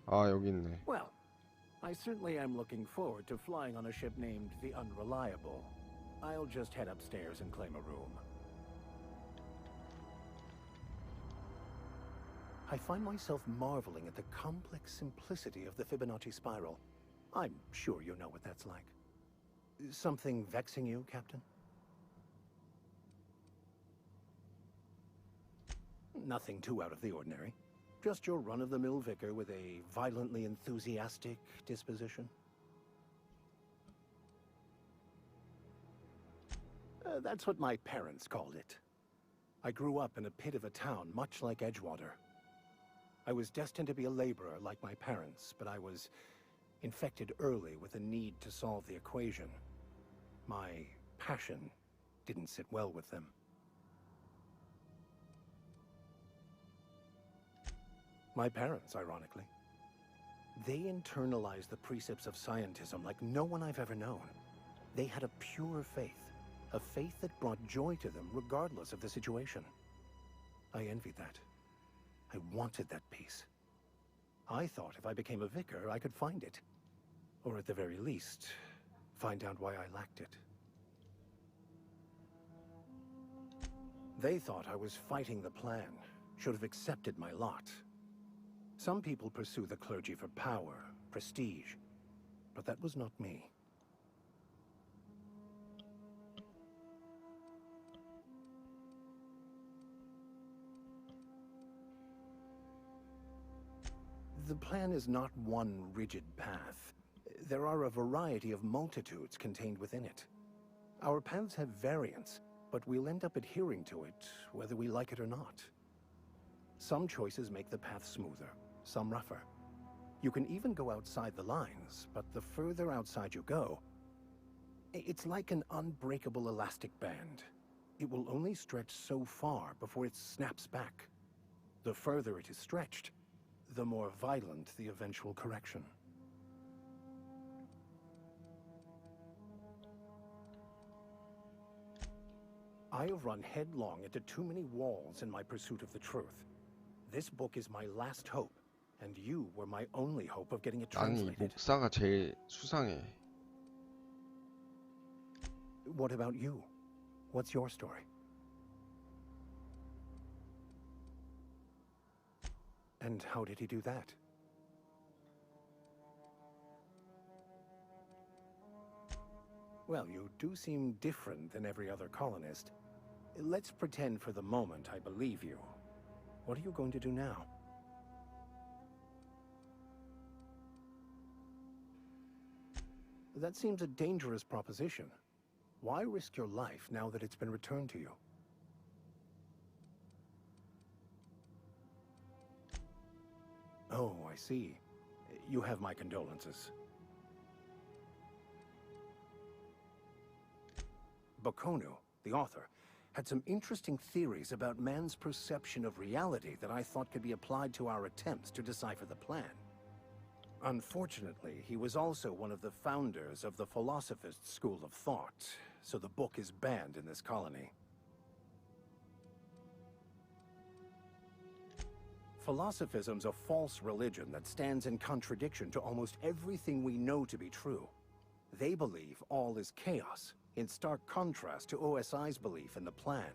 아, 여기 있네. Well, I certainly am looking forward to flying on a ship named the Unreliable. I'll just head upstairs and claim a room. I find myself marveling at the complex simplicity of the Fibonacci spiral. I'm sure you know what that's like. Something vexing you, Captain? Nothing too out of the ordinary. Just your run-of-the-mill vicar with a violently enthusiastic disposition. That's what my parents called it. I grew up in a pit of a town, much like Edgewater. I was destined to be a laborer like my parents, but I was infected early with a need to solve the equation. My passion didn't sit well with them. My parents, ironically. They internalized the precepts of scientism like no one I've ever known. They had a pure faith, a faith that brought joy to them regardless of the situation. I envied that. I wanted that peace. I thought if I became a vicar, I could find it. Or at the very least, find out why I lacked it. They thought I was fighting the plan, should have accepted my lot. Some people pursue the clergy for power, prestige, but that was not me. The plan is not one rigid path. There are a variety of multitudes contained within it. Our paths have variance, but we'll end up adhering to it, whether we like it or not. Some choices make the path smoother, some rougher. You can even go outside the lines, but the further outside you go, it's like an unbreakable elastic band. It will only stretch so far before it snaps back. The further it is stretched, the more violent the eventual correction. I have run headlong into too many walls in my pursuit of the truth. This book is my last hope, and you were my only hope of getting it 아니, translated. 목사가 제일 수상해. What about you? What's your story? And how did he do that? Well, you do seem different than every other colonist. Let's pretend for the moment I believe you. What are you going to do now? That seems a dangerous proposition. Why risk your life now that it's been returned to you? Oh, I see. You have my condolences. Bakonu, the author, had some interesting theories about man's perception of reality that I thought could be applied to our attempts to decipher the plan. Unfortunately, he was also one of the founders of the Philosophist school of thought, so the book is banned in this colony. Philosophism's a false religion that stands in contradiction to almost everything we know to be true. They believe all is chaos, in stark contrast to OSI's belief in the plan.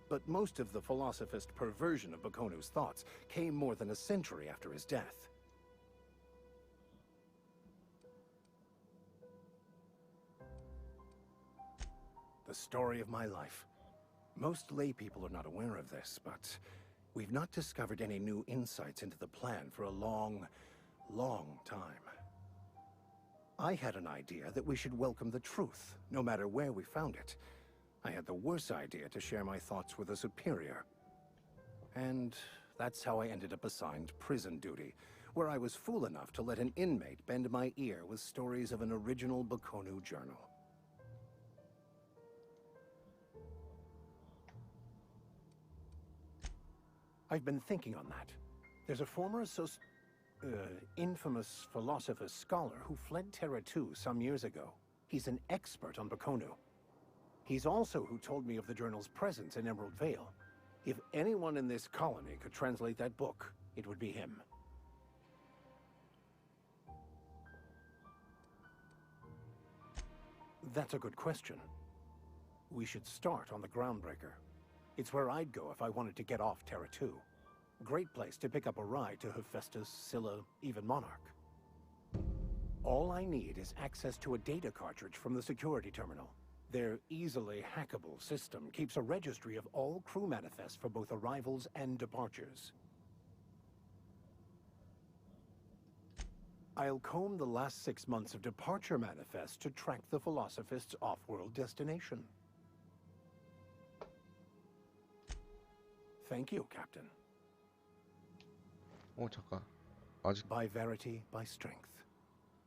But most of the Philosophist perversion of Bakonu's thoughts came more than a century after his death. The story of my life. Most lay people are not aware of this, but we've not discovered any new insights into the plan for a long, long time. I had an idea that we should welcome the truth, no matter where we found it. I had the worse idea to share my thoughts with a superior. And that's how I ended up assigned prison duty, where I was fool enough to let an inmate bend my ear with stories of an original Bakonu journal. I've been thinking on that. There's a former infamous philosopher scholar who fled Terra 2 some years ago. He's an expert on Bakonu. He's also who told me of the journal's presence in Emerald Vale. If anyone in this colony could translate that book, it would be him. That's a good question. We should start on the Groundbreaker. It's where I'd go if I wanted to get off Terra 2. Great place to pick up a ride to Hephaestus, Scylla, even Monarch. All I need is access to a data cartridge from the security terminal. Their easily hackable system keeps a registry of all crew manifests for both arrivals and departures. I'll comb the last 6 months of departure manifests to track the Philosophist's off-world destination. Thank you, Captain. 잠깐. 아직 By verity, by strength.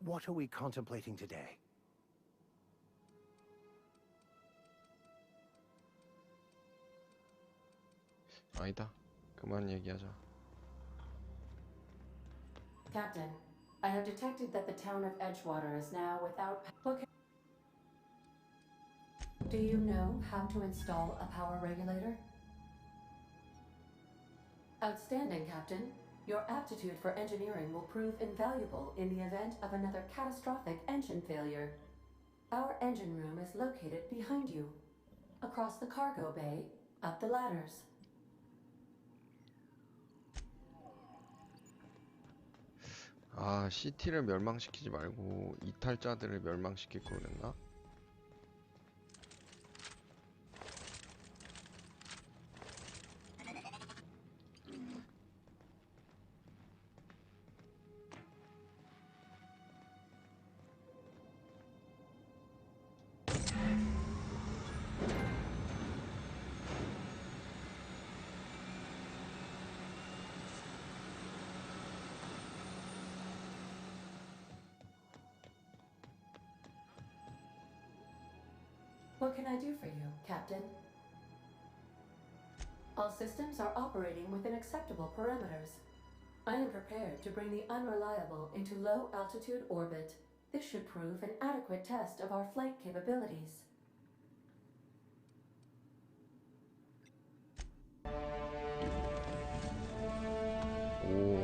What are we contemplating today? 아니다. 그만 얘기하자. Captain, I have detected that the town of Edgewater is now without... Do you know how to install a power regulator? Outstanding, Captain. Your aptitude for engineering will prove invaluable in the event of another catastrophic engine failure. Our engine room is located behind you. Across the cargo bay, up the ladders. 아, CT를 멸망시키지 말고 이탈자들을 멸망시킬 걸 그랬나? What can I do for you, Captain? All systems are operating within acceptable parameters. I am prepared to bring the unreliable into low-altitude orbit. This should prove an adequate test of our flight capabilities. 오,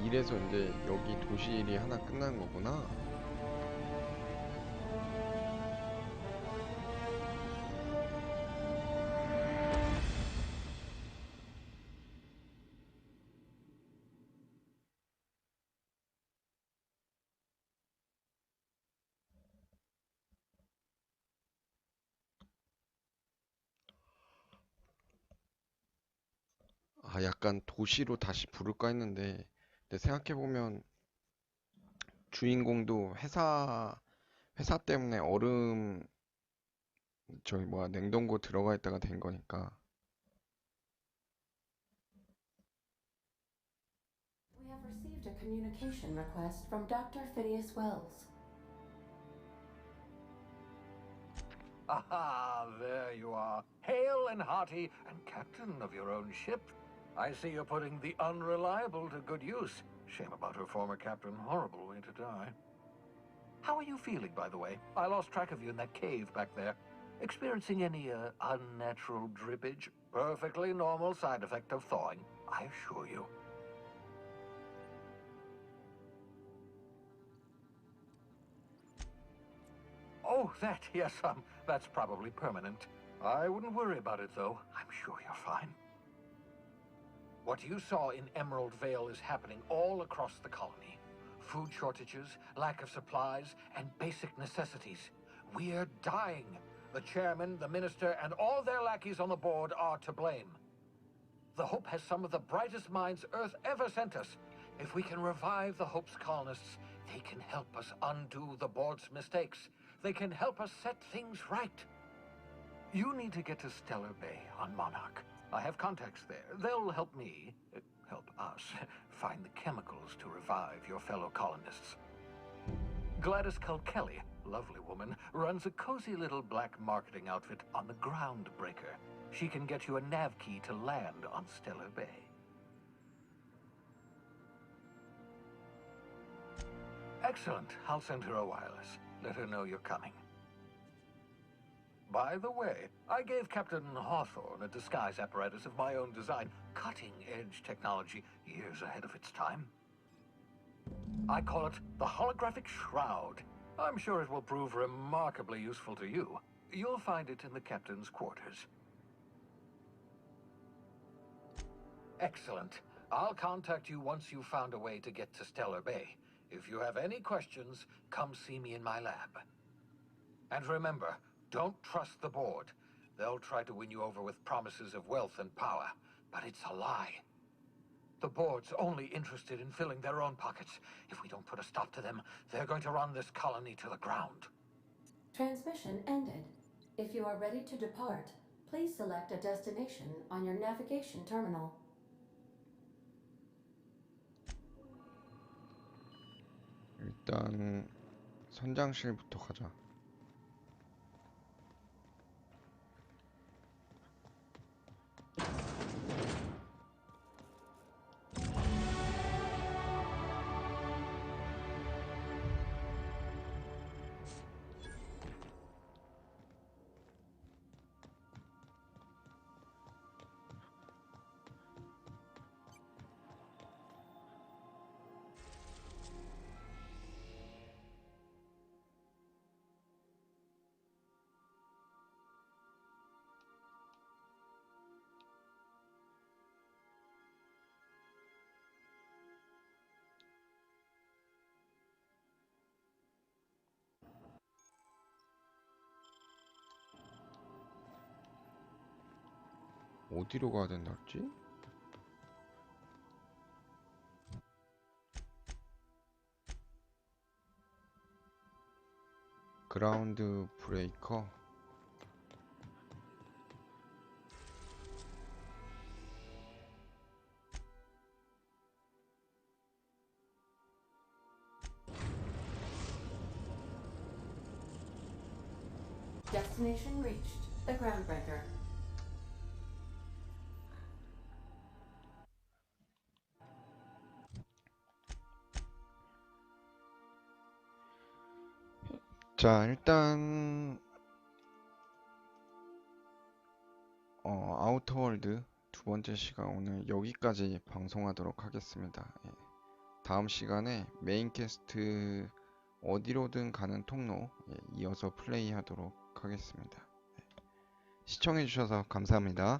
이래서 이제 여기 도시 일이 하나 끝난 거구나. 아, 약간 도시로 다시 부를까 했는데, 근데 생각해보면 주인공도 회사 때문에 저기 뭐야, 냉동고 들어가 있다가 된 거니까. We have received a communication request from Dr. Phineas Wells. Aha, there you are. Hale and hearty, and captain of your own ship. I see you're putting the unreliable to good use. Shame about her former captain. Horrible way to die. How are you feeling, by the way? I lost track of you in that cave back there. Experiencing any, unnatural drippage? Perfectly normal side effect of thawing, I assure you. Oh, that, yes, that's probably permanent. I wouldn't worry about it, though. I'm sure you're fine. What you saw in Emerald Vale is happening all across the colony. Food shortages, lack of supplies, and basic necessities. We're dying. The chairman, the minister, and all their lackeys on the board are to blame. The Hope has some of the brightest minds Earth ever sent us. If we can revive the Hope's colonists, they can help us undo the board's mistakes. They can help us set things right. You need to get to Stellar Bay on Monarch. I have contacts there. They'll help me, help us, find the chemicals to revive your fellow colonists. Gladys Culkelly, lovely woman, runs a cozy little black marketing outfit on the Groundbreaker. She can get you a nav key to land on Stellar Bay. Excellent. I'll send her a wireless. Let her know you're coming. By the way, I gave Captain Hawthorne a disguise apparatus of my own design, cutting-edge technology, years ahead of its time. I call it the Holographic Shroud. I'm sure it will prove remarkably useful to you. You'll find it in the captain's quarters. Excellent. I'll contact you once you've found a way to get to Stellar Bay. If you have any questions, come see me in my lab. And remember, don't trust the board. They'll try to win you over with promises of wealth and power, but it's a lie. The board's only interested in filling their own pockets. If we don't put a stop to them, they're going to run this colony to the ground. Transmission ended. If you are ready to depart, please select a destination on your navigation terminal. 일단 선장실부터 가자. 어디로 가야 된다 했지? 그라운드 브레이커. Destination reached. The Groundbreaker. 자, 일단 아우터월드 두 번째 시간 오늘 여기까지 방송하도록 하겠습니다. 예. 다음 시간에 메인 캐스트 어디로든 가는 통로 이어서 플레이하도록 하겠습니다. 예. 시청해주셔서 감사합니다.